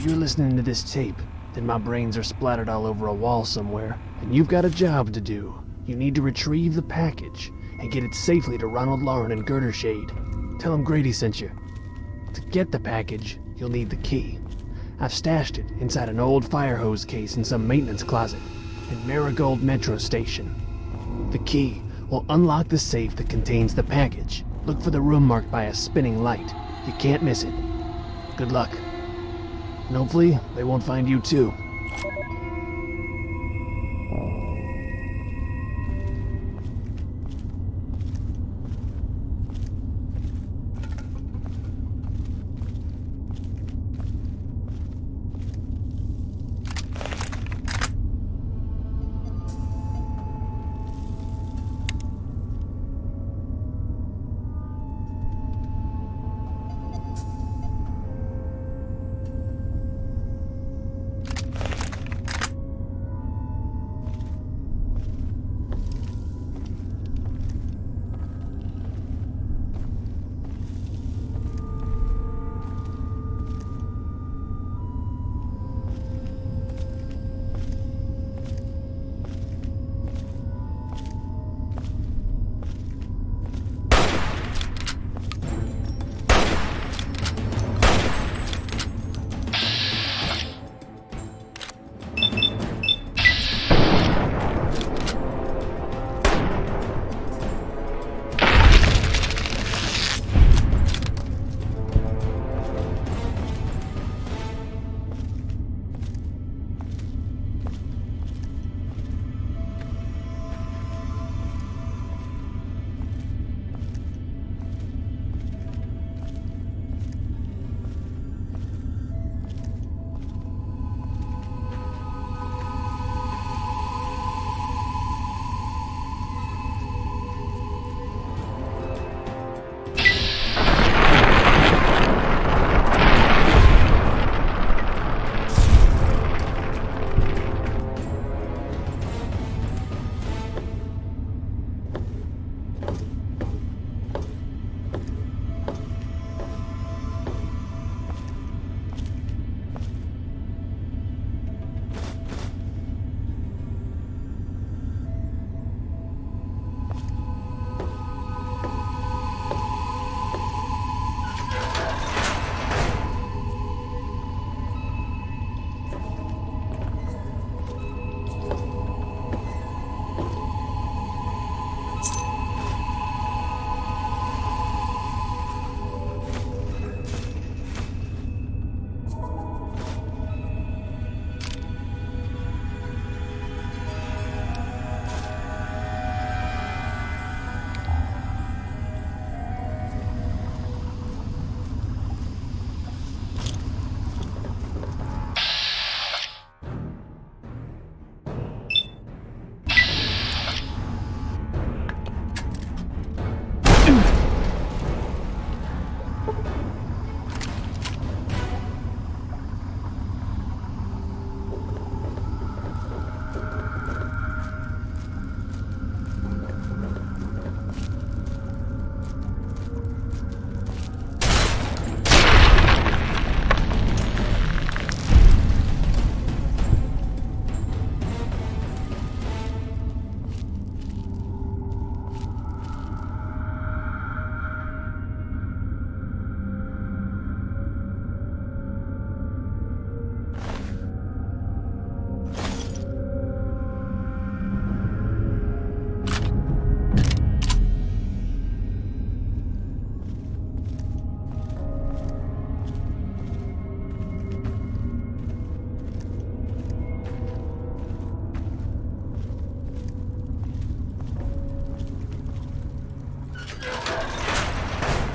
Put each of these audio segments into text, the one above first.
you're listening to this tape, then my brains are splattered all over a wall somewhere, and you've got a job to do. You need to retrieve the package and get it safely to Ronald Lauren and Girder Shade. Tell him Grady sent you. To get the package, you'll need the key. I've stashed it inside an old fire hose case in some maintenance closet in Marigold Metro Station. The key will unlock the safe that contains the package. Look for the room marked by a spinning light. You can't miss it. Good luck. And hopefully, they won't find you too.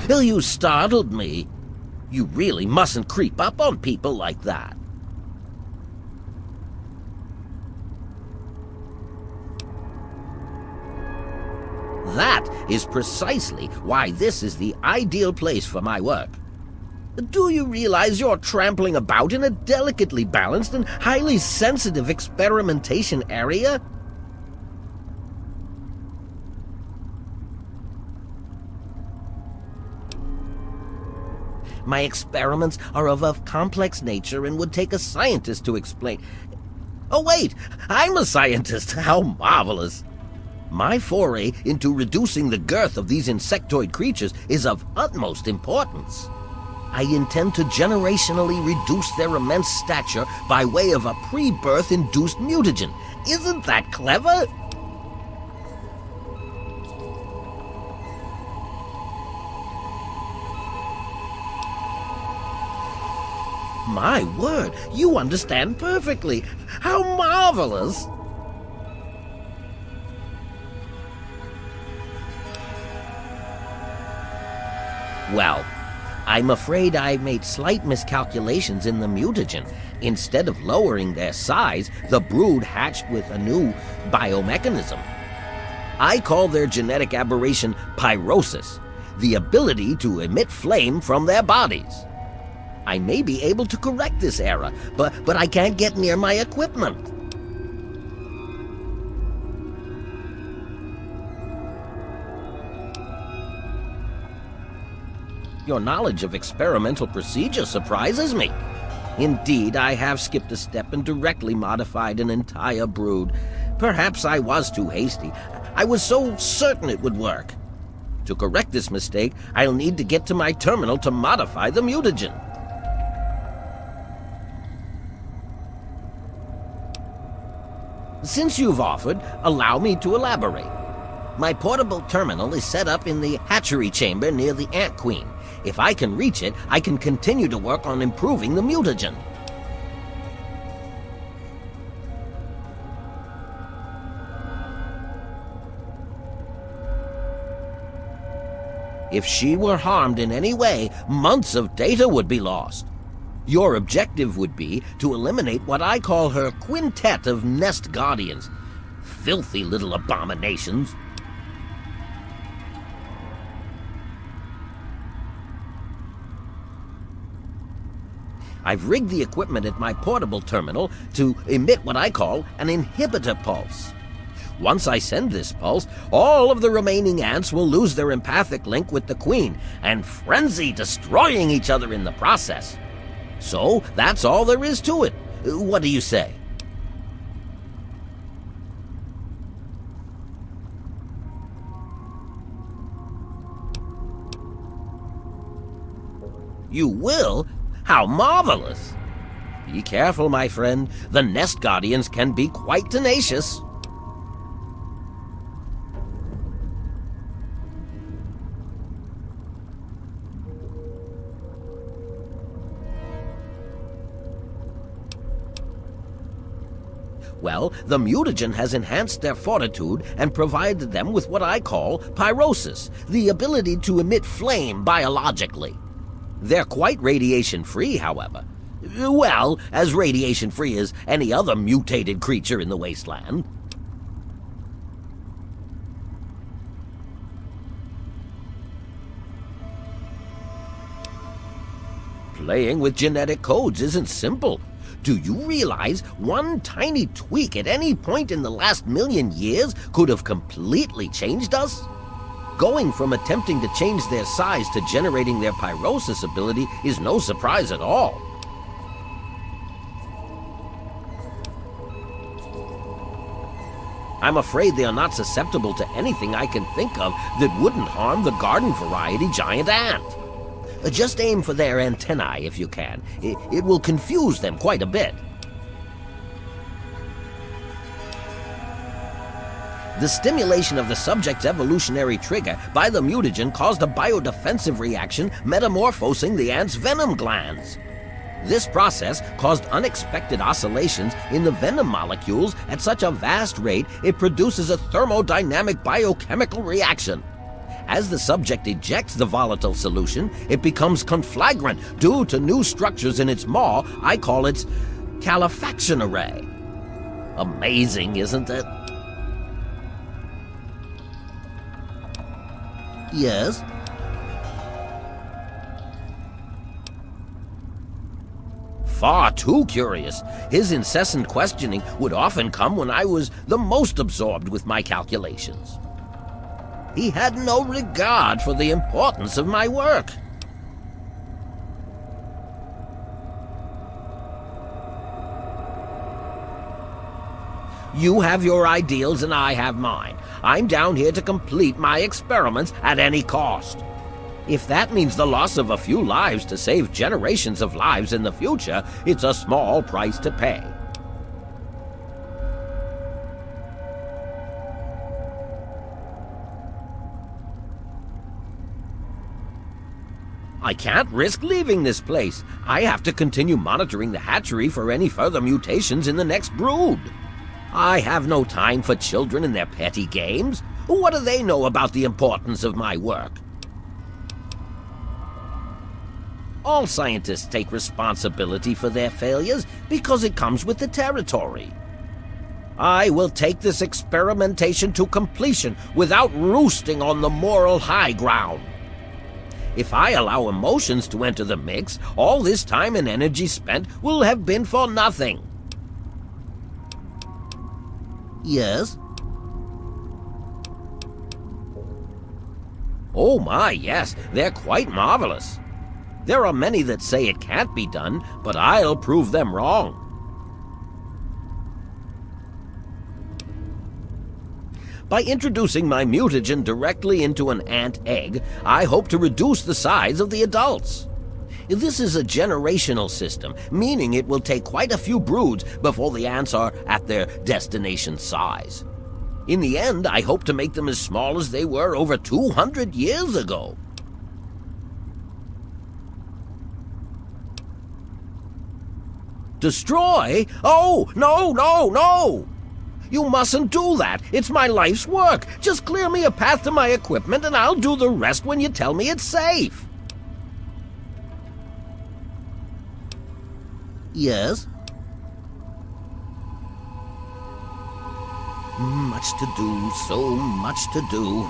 Till you startled me. You really mustn't creep up on people like that. That is precisely why this is the ideal place for my work. Do you realize you're trampling about in a delicately balanced and highly sensitive experimentation area? My experiments are of a complex nature and would take a scientist to explain. Oh wait, I'm a scientist! How marvelous! My foray into reducing the girth of these insectoid creatures is of utmost importance. I intend to generationally reduce their immense stature by way of a pre-birth induced mutagen. Isn't that clever? My word, you understand perfectly. How marvelous! Well, I'm afraid I made slight miscalculations in the mutagen. Instead of lowering their size, the brood hatched with a new biomechanism. I call their genetic aberration pyrosis, the ability to emit flame from their bodies. I may be able to correct this error, but I can't get near my equipment. Your knowledge of experimental procedure surprises me. Indeed, I have skipped a step and directly modified an entire brood. Perhaps I was too hasty. I was so certain it would work. To correct this mistake, I'll need to get to my terminal to modify the mutagen. Since you've offered, allow me to elaborate. My portable terminal is set up in the hatchery chamber near the Ant Queen. If I can reach it, I can continue to work on improving the mutagen. If she were harmed in any way, months of data would be lost. Your objective would be to eliminate what I call her quintet of nest guardians. Filthy little abominations. I've rigged the equipment at my portable terminal to emit what I call an inhibitor pulse. Once I send this pulse, all of the remaining ants will lose their empathic link with the queen and frenzy, destroying each other in the process. So that's all there is to it. What do you say? You will? How marvelous! Be careful, my friend. The nest guardians can be quite tenacious. Well, the mutagen has enhanced their fortitude and provided them with what I call pyrosis, the ability to emit flame biologically. They're quite radiation-free, however. Well, as radiation-free as any other mutated creature in the wasteland. Playing with genetic codes isn't simple. Do you realize one tiny tweak at any point in the last million years could have completely changed us? Going from attempting to change their size to generating their pyrosis ability is no surprise at all. I'm afraid they are not susceptible to anything I can think of that wouldn't harm the garden variety giant ant. Just aim for their antennae if you can. It will confuse them quite a bit. The stimulation of the subject's evolutionary trigger by the mutagen caused a biodefensive reaction metamorphosing the ant's venom glands. This process caused unexpected oscillations in the venom molecules at such a vast rate it produces a thermodynamic biochemical reaction. As the subject ejects the volatile solution, it becomes conflagrant due to new structures in its maw. I call its calefaction array. Amazing, isn't it? Yes? Far too curious. His incessant questioning would often come when I was the most absorbed with my calculations. He had no regard for the importance of my work. You have your ideals and I have mine. I'm down here to complete my experiments at any cost. If that means the loss of a few lives to save generations of lives in the future, it's a small price to pay. I can't risk leaving this place. I have to continue monitoring the hatchery for any further mutations in the next brood. I have no time for children and their petty games. What do they know about the importance of my work? All scientists take responsibility for their failures because it comes with the territory. I will take this experimentation to completion without roosting on the moral high ground. If I allow emotions to enter the mix, all this time and energy spent will have been for nothing. Yes? Oh my, yes, they're quite marvelous. There are many that say it can't be done, but I'll prove them wrong. By introducing my mutagen directly into an ant egg, I hope to reduce the size of the adults. This is a generational system, meaning it will take quite a few broods before the ants are at their destination size. In the end, I hope to make them as small as they were over 200 years ago. Destroy? Oh, no, no, no! You mustn't do that. It's my life's work. Just clear me a path to my equipment and I'll do the rest when you tell me it's safe. Yes? Much to do, so much to do.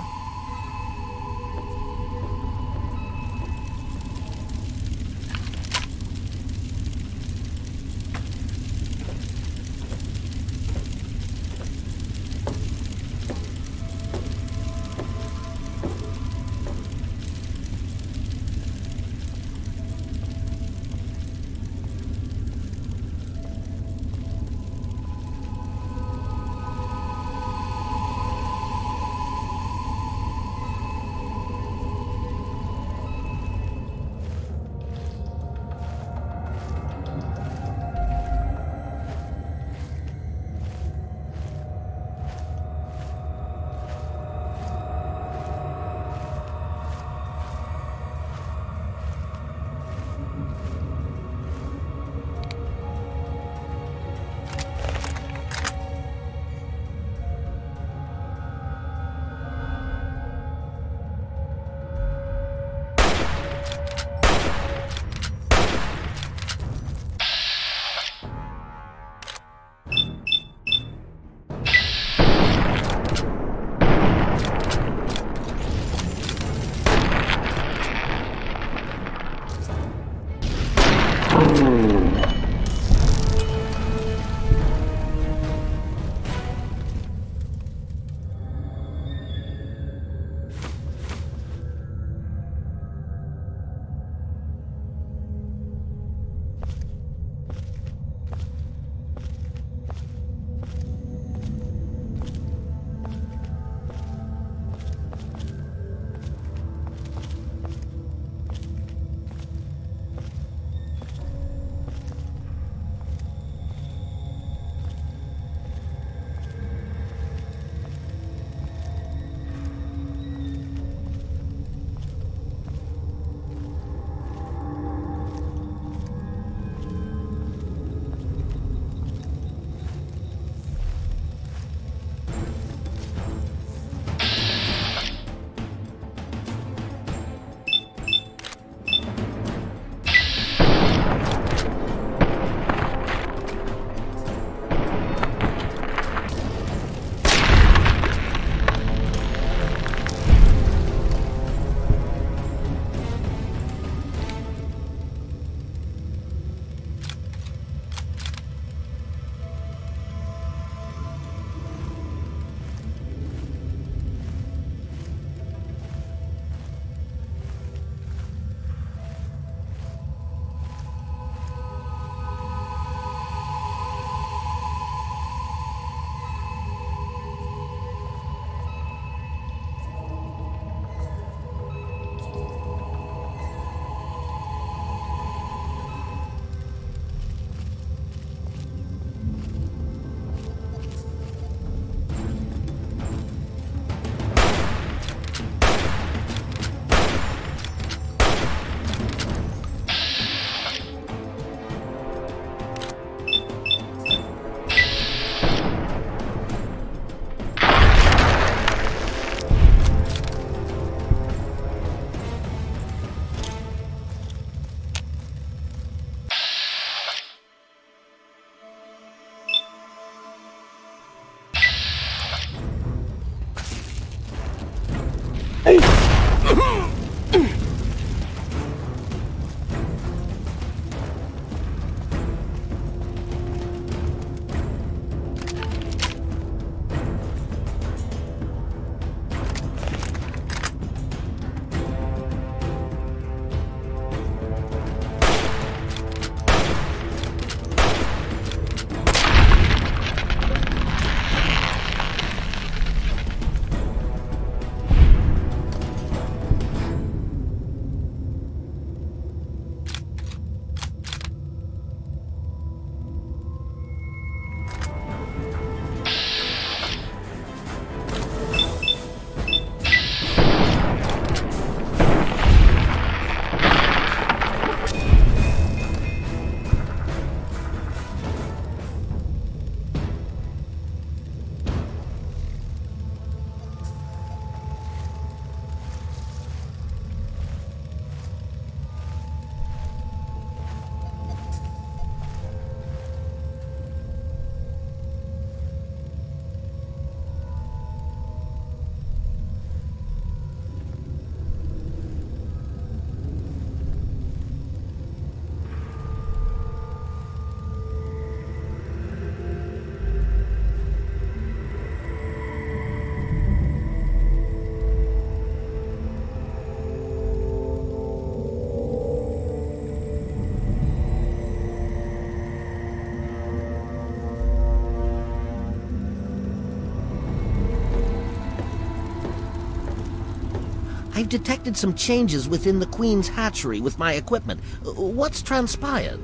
I've detected some changes within the Queen's hatchery with my equipment. What's transpired?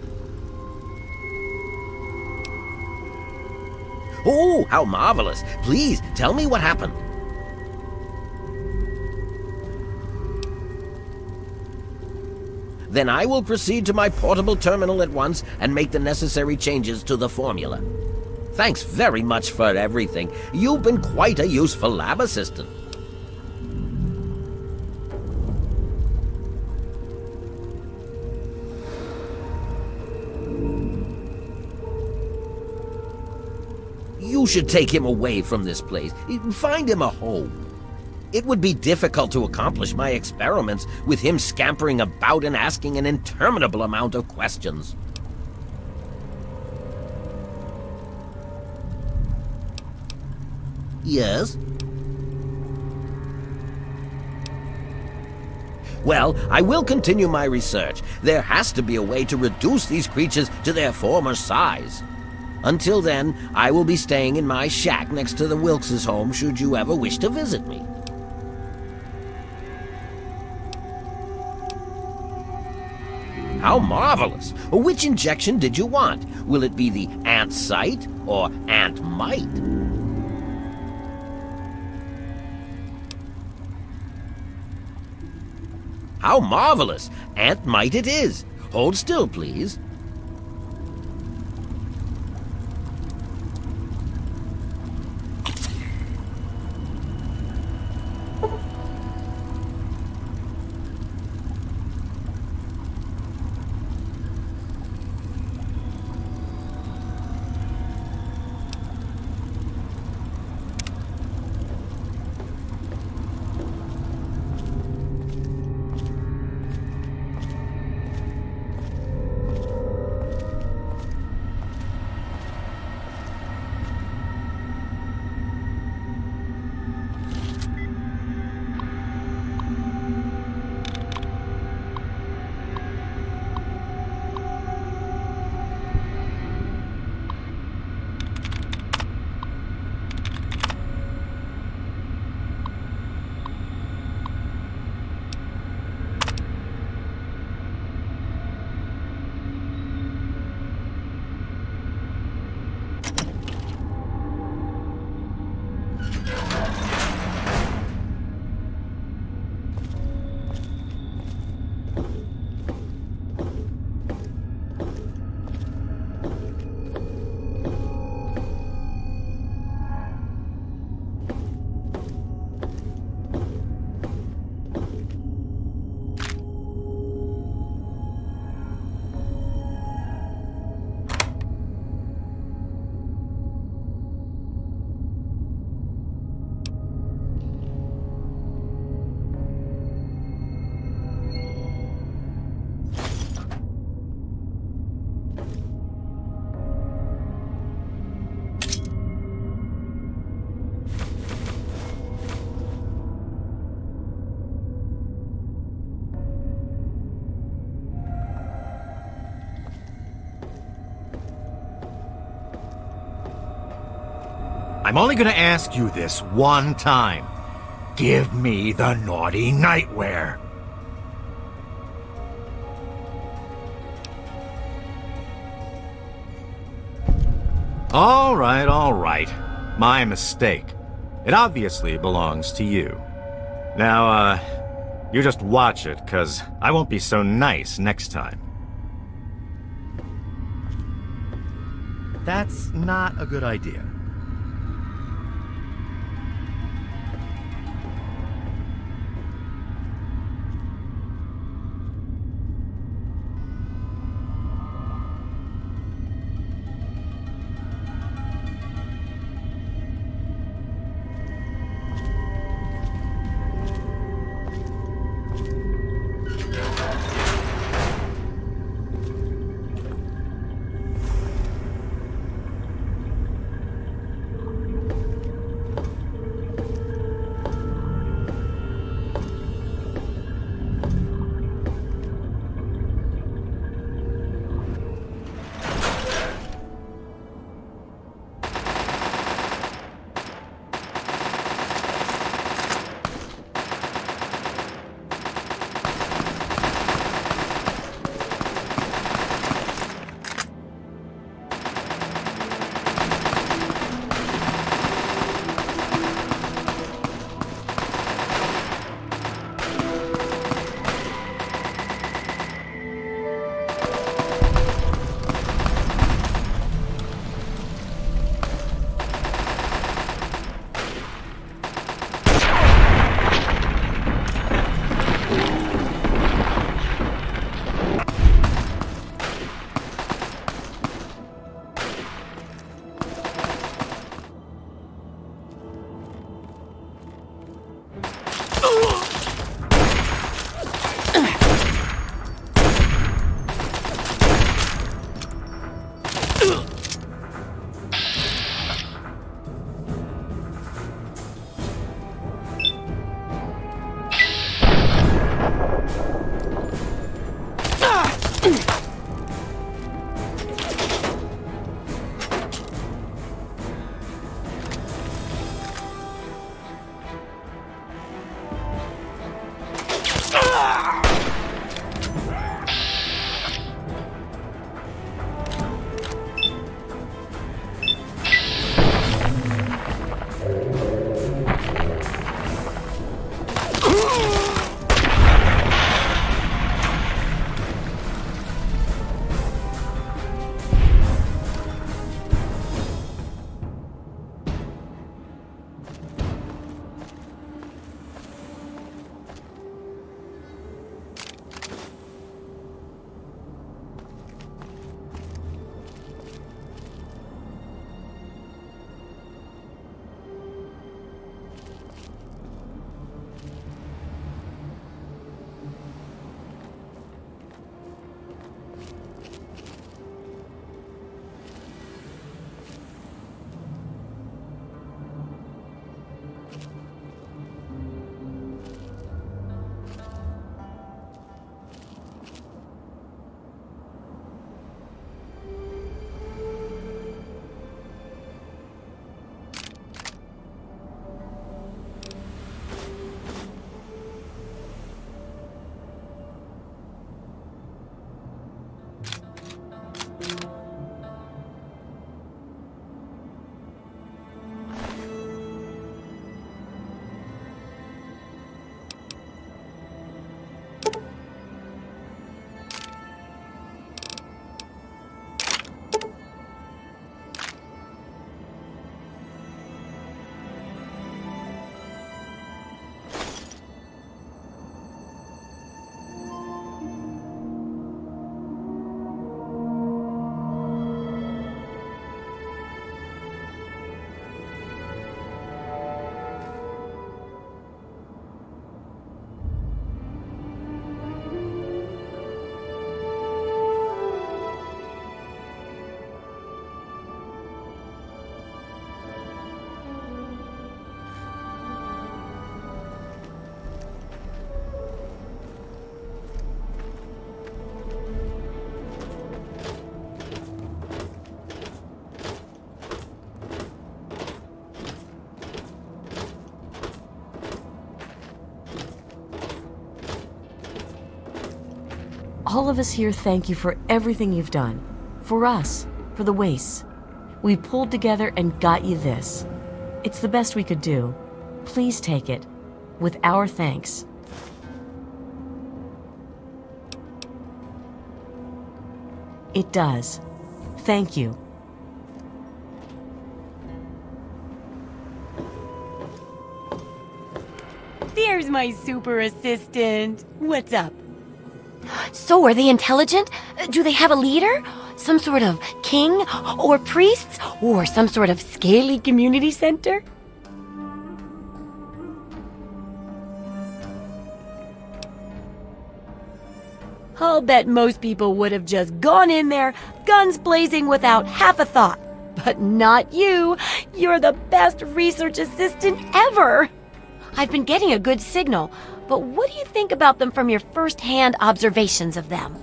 Oh, how marvelous! Please, tell me what happened. Then I will proceed to my portable terminal at once and make the necessary changes to the formula. Thanks very much for everything. You've been quite a useful lab assistant. You should take him away from this place. Find him a home. It would be difficult to accomplish my experiments with him scampering about and asking an interminable amount of questions. Yes? Well, I will continue my research. There has to be a way to reduce these creatures to their former size. Until then, I will be staying in my shack next to the Wilkes' home should you ever wish to visit me. How marvelous! Which injection did you want? Will it be the ant sight or ant might? How marvelous! Ant might it is. Hold still, please. I'm only gonna ask you this one time. Give me the naughty nightwear. All right. My mistake. It obviously belongs to you. Now, you just watch it, 'cause I won't be so nice next time. That's not a good idea. All of us here thank you for everything you've done. For us, for the Wastes. We pulled together and got you this. It's the best we could do. Please take it. With our thanks. It does. Thank you. There's my super assistant. What's up? So are they intelligent? Do they have a leader? Some sort of king? Or priests? Or some sort of scaly community center? I'll bet most people would have just gone in there, guns blazing without half a thought. But not you. You're the best research assistant ever. I've been getting a good signal, but what do you think about them from your first-hand observations of them?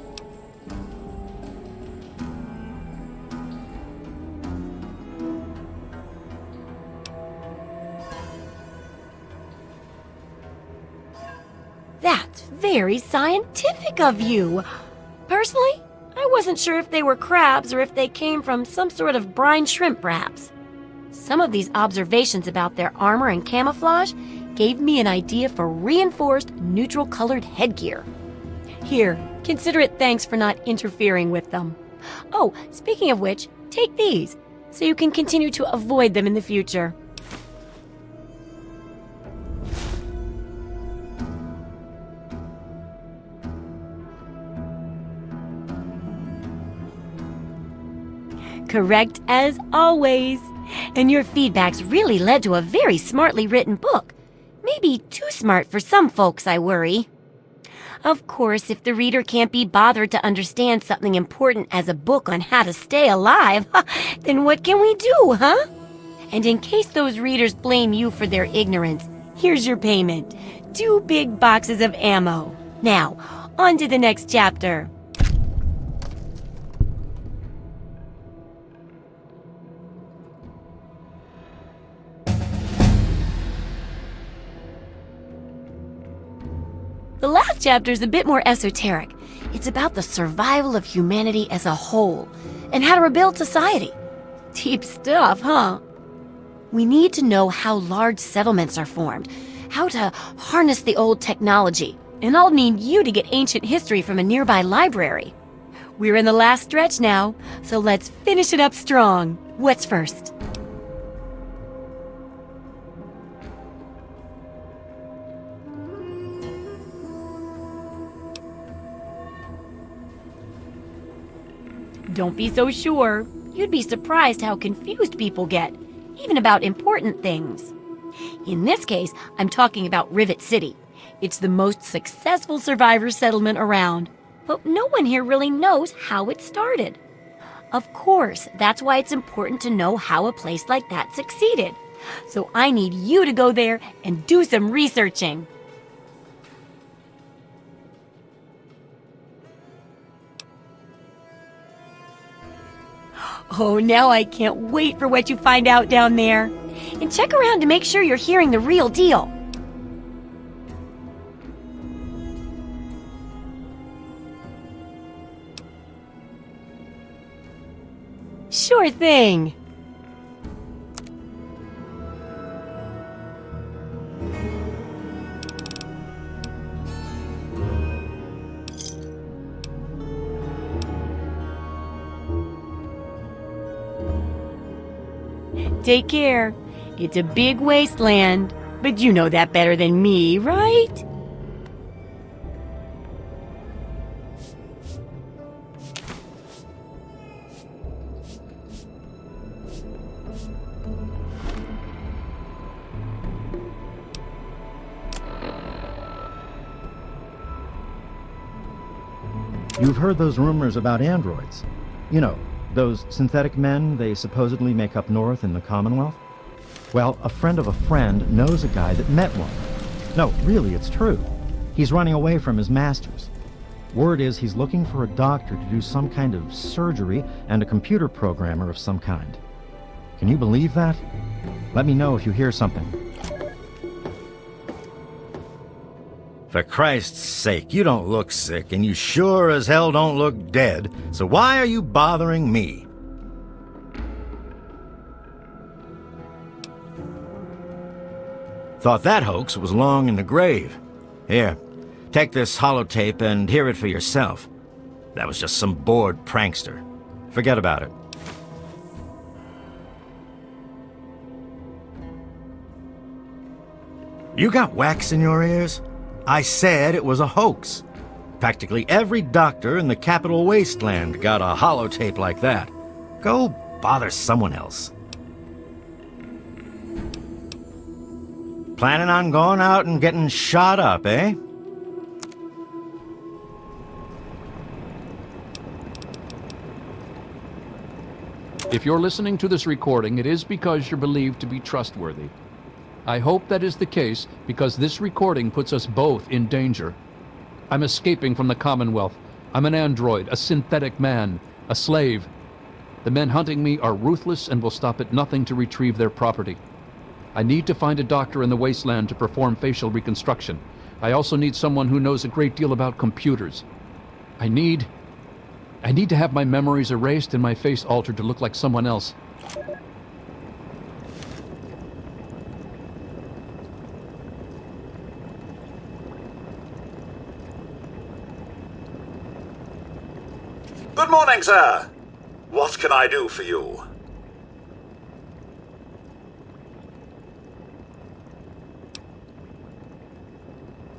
That's very scientific of you. Personally, I wasn't sure if they were crabs or if they came from some sort of brine shrimp, perhaps. Some of these observations about their armor and camouflage gave me an idea for reinforced neutral-colored headgear. Here, consider it thanks for not interfering with them. Oh, speaking of which, take these, so you can continue to avoid them in the future. Correct as always. And your feedback's really led to a very smartly written book. Maybe too smart for some folks, I worry. Of course, if the reader can't be bothered to understand something important as a book on how to stay alive, then what can we do, huh? And in case those readers blame you for their ignorance, here's your payment. 2 big boxes of ammo. Now, on to the next chapter. The last chapter is a bit more esoteric. It's about the survival of humanity as a whole, and how to rebuild society. Deep stuff, huh? We need to know how large settlements are formed, how to harness the old technology, And I'll need you to get ancient history from a nearby library. We're in the last stretch now, so let's finish it up strong. What's first? Don't be so sure. You'd be surprised how confused people get, even about important things. In this case, I'm talking about Rivet City. It's the most successful survivor settlement around, but no one here really knows how it started. Of course, that's why it's important to know how a place like that succeeded. So I need you to go there and do some researching. Oh, now I can't wait for what you find out down there. And check around to make sure you're hearing the real deal. Sure thing. Take care. It's a big wasteland, but you know that better than me, right? You've heard those rumors about androids. You know, those synthetic men they supposedly make up north in the Commonwealth? Well, a friend of a friend knows a guy that met one. No, really, it's true. He's running away from his masters. Word is he's looking for a doctor to do some kind of surgery and a computer programmer of some kind. Can you believe that? Let me know if you hear something. For Christ's sake, you don't look sick, and you sure as hell don't look dead, so why are you bothering me? Thought that hoax was long in the grave. Here, take this holotape and hear it for yourself. That was just some bored prankster. Forget about it. You got wax in your ears? I said it was a hoax. Practically every doctor in the capital Wasteland got a holotape like that. Go bother someone else. Planning on going out and getting shot up, eh? If you're listening to this recording, it is because you're believed to be trustworthy. I hope that is the case because this recording puts us both in danger. I'm escaping from the Commonwealth. I'm an android, a synthetic man, a slave. The men hunting me are ruthless and will stop at nothing to retrieve their property. I need to find a doctor in the Wasteland to perform facial reconstruction. I also need someone who knows a great deal about computers. I need to have my memories erased and my face altered to look like someone else. Good morning, sir. What can I do for you?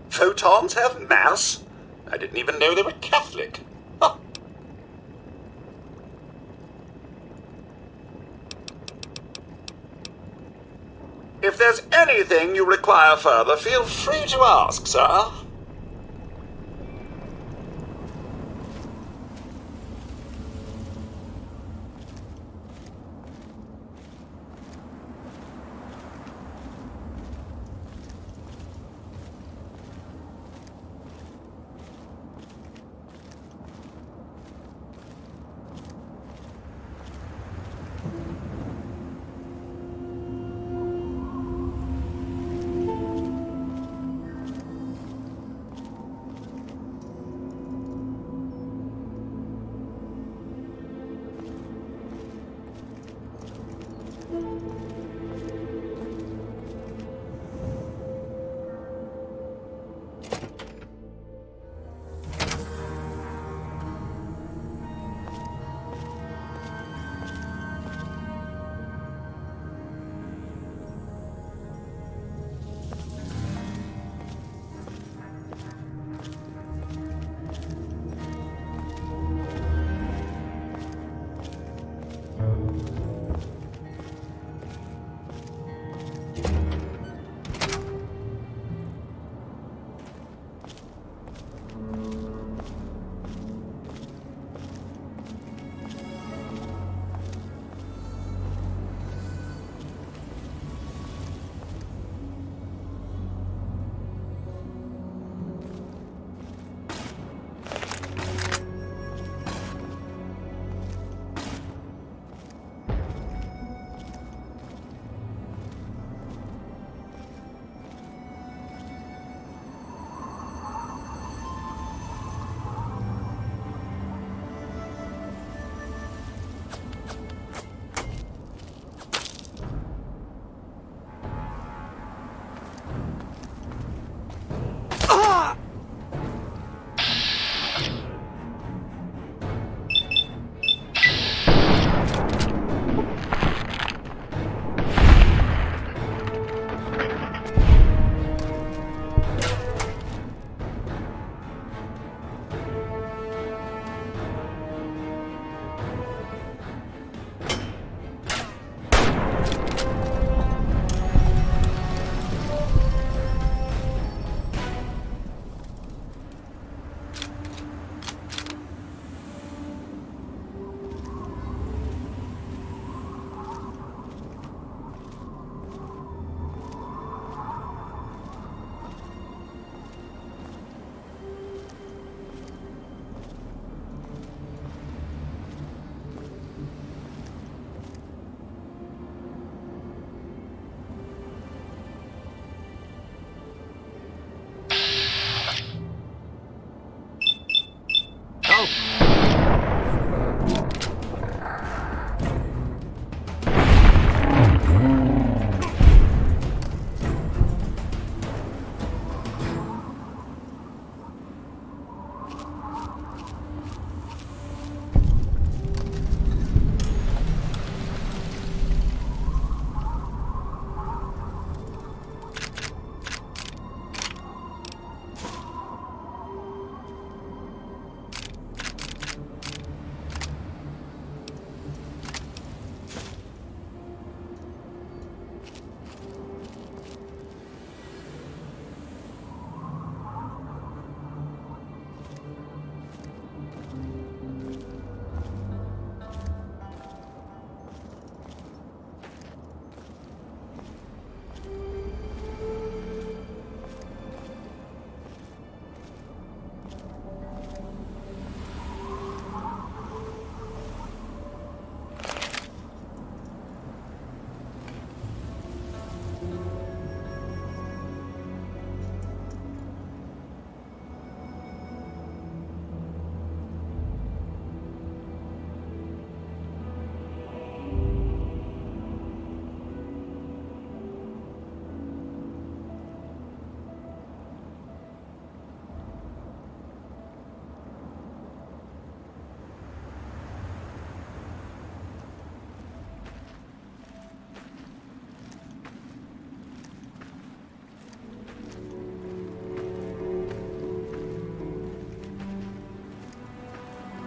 Photons have mass? I didn't even know they were Catholic. Huh. If there's anything you require further, feel free to ask, sir.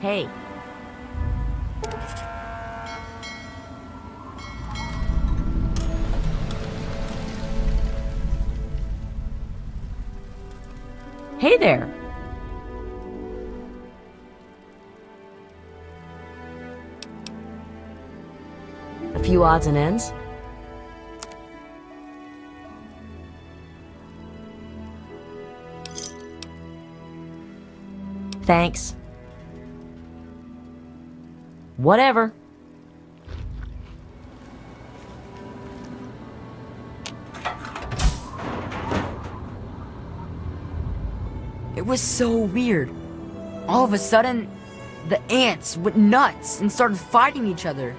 Hey. Hey there. A few odds and ends. Thanks. Whatever. It was so weird. All of a sudden, the ants went nuts and started fighting each other.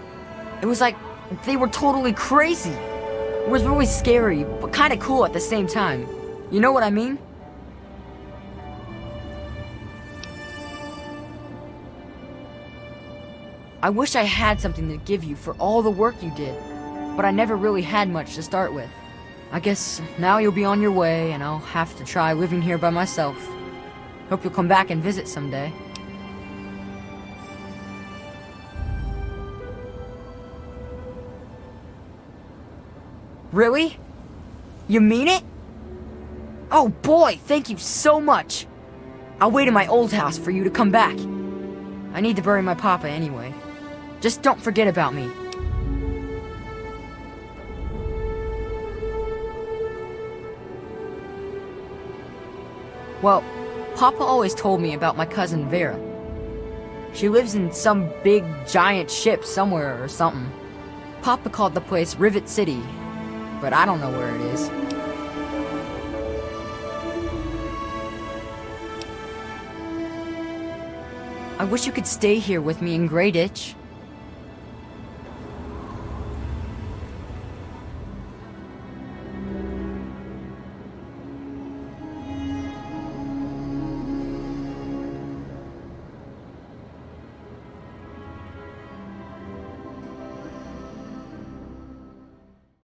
It was like they were totally crazy. It was really scary, but kind of cool at the same time. You know what I mean? I wish I had something to give you for all the work you did, but I never really had much to start with. I guess now you'll be on your way and I'll have to try living here by myself. Hope you'll come back and visit someday. Really? You mean it? Oh boy, thank you so much. I'll wait in my old house for you to come back. I need to bury my papa anyway. Just don't forget about me. Well, Papa always told me about my cousin Vera. She lives in some big giant ship somewhere or something. Papa called the place Rivet City, but I don't know where it is. I wish you could stay here with me in Grey Ditch.